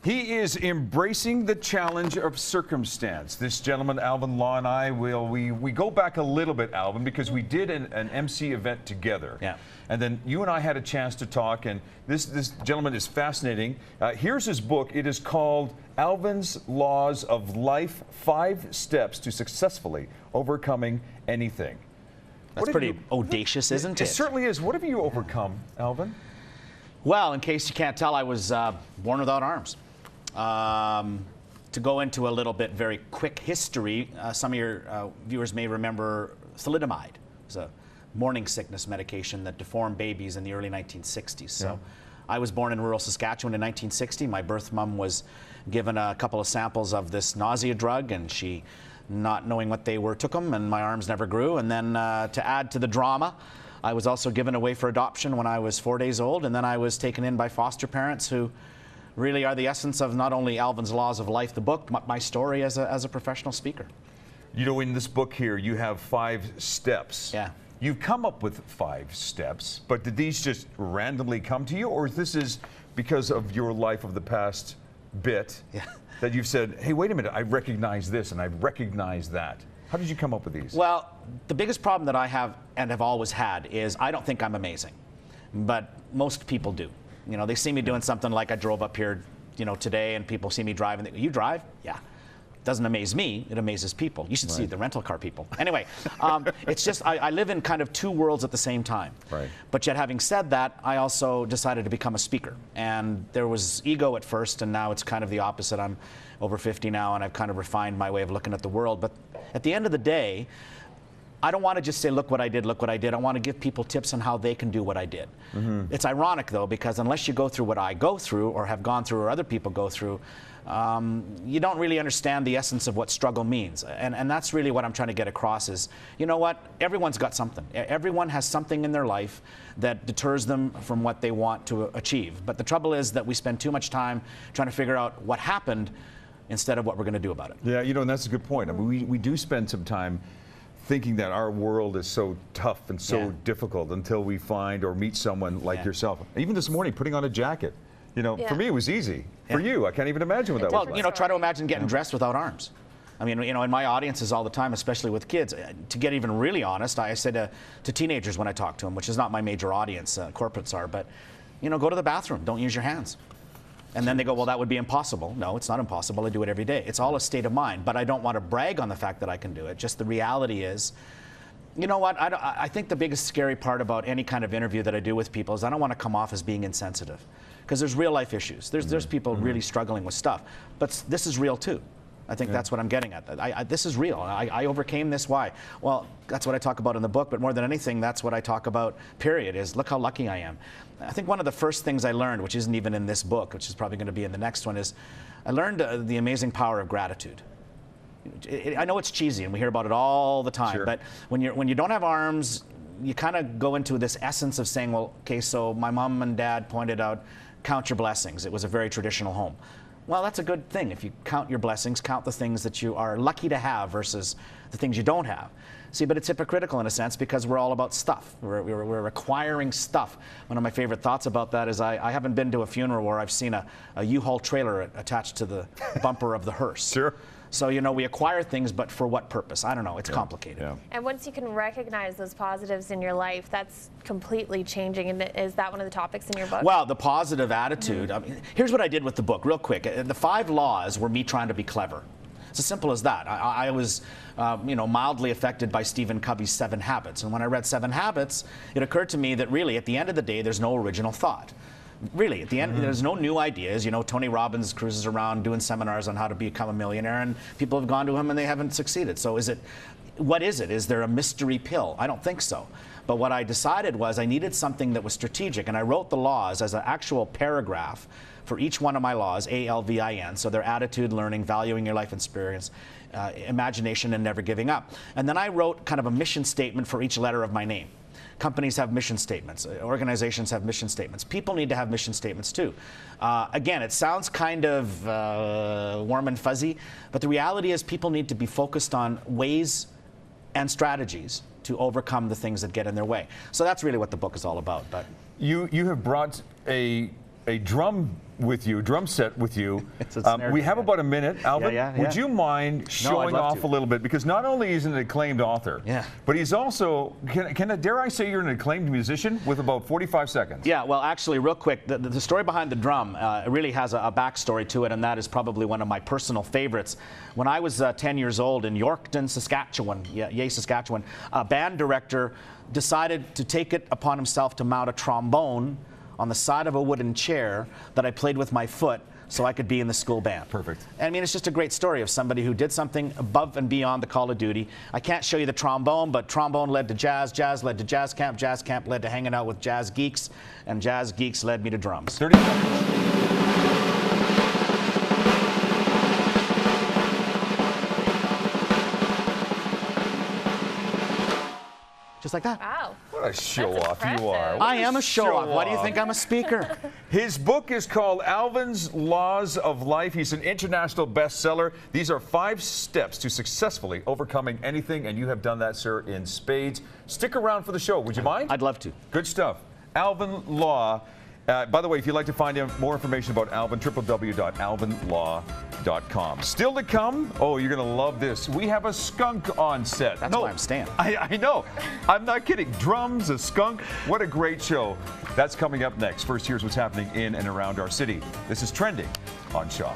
He is embracing the challenge of circumstance. This gentleman, Alvin Law, and I we go back a little bit, Alvin, because we did an MC event together. Yeah. And then you and I had a chance to talk, and this gentleman is fascinating. Here's his book. It is called Alvin's Laws of Life: 5 Steps to Successfully Overcoming Anything. That's pretty audacious, isn't it? It certainly is. What have you overcome, Alvin? Well, in case you can't tell, I was born without arms. To go into a little bit very quick history, some of your viewers may remember thalidomide. It was a morning sickness medication that deformed babies in the early 1960s. So I was born in rural Saskatchewan in 1960. My birth mom was given a couple of samples of this nausea drug, and she, not knowing what they were, took them, and my arms never grew. And then to add to the drama, I was also given away for adoption when I was 4 days old, and then I was taken in by foster parents who really are the essence of not only Alvin's Laws of Life, the book, but my story as a professional speaker. You know, in this book here, you have 5 steps. Yeah. You've come up with 5 steps, but did these just randomly come to you, or this is because of your life of the past bit that you've said, hey, wait a minute, I recognize this and I recognize that? How did you come up with these? Well, the biggest problem that I have and have always had is I don't think I'm amazing, but most people do. You know, they see me doing something like I drove up here, you know, today, and people see me driving. They go, you drive? Yeah. Doesn't amaze me, it amazes people. You should see the rental car people. Anyway, it's just I live in kind of 2 worlds at the same time. Right. But yet, having said that, I also decided to become a speaker. And there was ego at first, and now it's kind of the opposite. I'm over 50 now, and I've kind of refined my way of looking at the world. But at the end of the day, I don't want to just say, look what I did, look what I did. I want to give people tips on how they can do what I did. It's ironic, though, because unless you go through what I go through or have gone through or other people go through, you don't really understand the essence of what struggle means. And that's really what I'm trying to get across is, you know what? Everyone's got something. Everyone has something in their life that deters them from what they want to achieve. But the trouble is that we spend too much time trying to figure out what happened instead of what we're going to do about it. Yeah, you know, and that's a good point. I mean, we do spend some time thinking that our world is so tough and so difficult until we find or meet someone like yourself. Even this morning, putting on a jacket. You know, for me, it was easy. For you, I can't even imagine what that was like. Well, you know, try to imagine getting dressed without arms. I mean, you know, in my audiences all the time, especially with kids, to get even really honest, I say to teenagers when I talk to them, which is not my major audience, corporates are, but, you know, go to the bathroom, don't use your hands. And then they go, well, that would be impossible. No, it's not impossible. I do it every day. It's all a state of mind. But I don't want to brag on the fact that I can do it. Just the reality is, you know what? I think the biggest scary part about any kind of interview that I do with people is I don't want to come off as being insensitive. Because there's real life issues. There's people really struggling with stuff. But this is real too. I think that's what I'm getting at. This is real. I overcame this. Why? Well, that's what I talk about in the book, but more than anything, that's what I talk about, period, is look how lucky I am. I think one of the first things I learned, which isn't even in this book, which is probably going to be in the next one, is I learned the amazing power of gratitude. I know it's cheesy, and we hear about it all the time, but when you don't have arms, you kind of go into this essence of saying, well, okay, so my mom and dad pointed out, count your blessings. It was a very traditional home. Well, that's a good thing. If you count your blessings, count the things that you are lucky to have versus the things you don't have. See, but it's hypocritical in a sense because we're all about stuff. We're acquiring stuff. One of my favorite thoughts about that is I haven't been to a funeral where I've seen a U-Haul trailer attached to the bumper of the hearse. So, you know, we acquire things, but for what purpose? I don't know. It's complicated. And once you can recognize those positives in your life, that's completely changing. And is that one of the topics in your book? Well, the positive attitude. I mean, here's what I did with the book, real quick. The 5 laws were me trying to be clever. It's as simple as that. I was, you know, mildly affected by Stephen Covey's 7 Habits. And when I read 7 Habits, it occurred to me that really, at the end of the day, there's no original thought. Really, at the end, there's no new ideas. You know, Tony Robbins cruises around doing seminars on how to become a millionaire, and people have gone to him and they haven't succeeded. So what is it? Is there a mystery pill? I don't think so. But what I decided was I needed something that was strategic, and I wrote the laws as an actual paragraph for each one of my laws, ALVIN. So they're attitude, learning, valuing your life experience, imagination, and never giving up. And then I wrote kind of a mission statement for each letter of my name. Companies have mission statements. Organizations have mission statements. People need to have mission statements too. Again, it sounds kind of warm and fuzzy, but the reality is people need to be focused on ways and strategies to overcome the things that get in their way. So that's really what the book is all about. But you have brought a a drum set with you. It's a snare we have drum. about a minute. Alvin, Yeah. would you mind showing love off to. a little bit? Because not only is he an acclaimed author, but he's also, dare I say you're an acclaimed musician with about 45 seconds? Yeah, well, actually, real quick, the story behind the drum really has a backstory to it, and that is probably one of my personal favorites. When I was 10 years old in Yorkton, Saskatchewan, Saskatchewan, a band director decided to take it upon himself to mount a trombone on the side of a wooden chair that I played with my foot so I could be in the school band. Perfect. I mean, it's just a great story of somebody who did something above and beyond the call of duty. I can't show you the trombone, but trombone led to jazz led to jazz camp led to hanging out with jazz geeks, and jazz geeks led me to drums. 30 seconds. Just like that. Wow. What a show-off you impressive. are. What I a am a show-off. Why do you show-off. think I'm a speaker? His book is called Alvin's Laws of Life. He's an international bestseller. These are 5 steps to successfully overcoming anything, and you have done that, sir, in spades. Stick around for the show. Would you mind? I'd love to. Good stuff. Alvin Law. By the way, if you'd like to find out more information about Alvin, www.alvinlaw.com. Still to come, oh, you're going to love this. We have a skunk on set. That's why I'm staying. I know. I'm not kidding. Drums, a skunk. What a great show. That's coming up next. First, here's what's happening in and around our city. This is Trending on Shaw.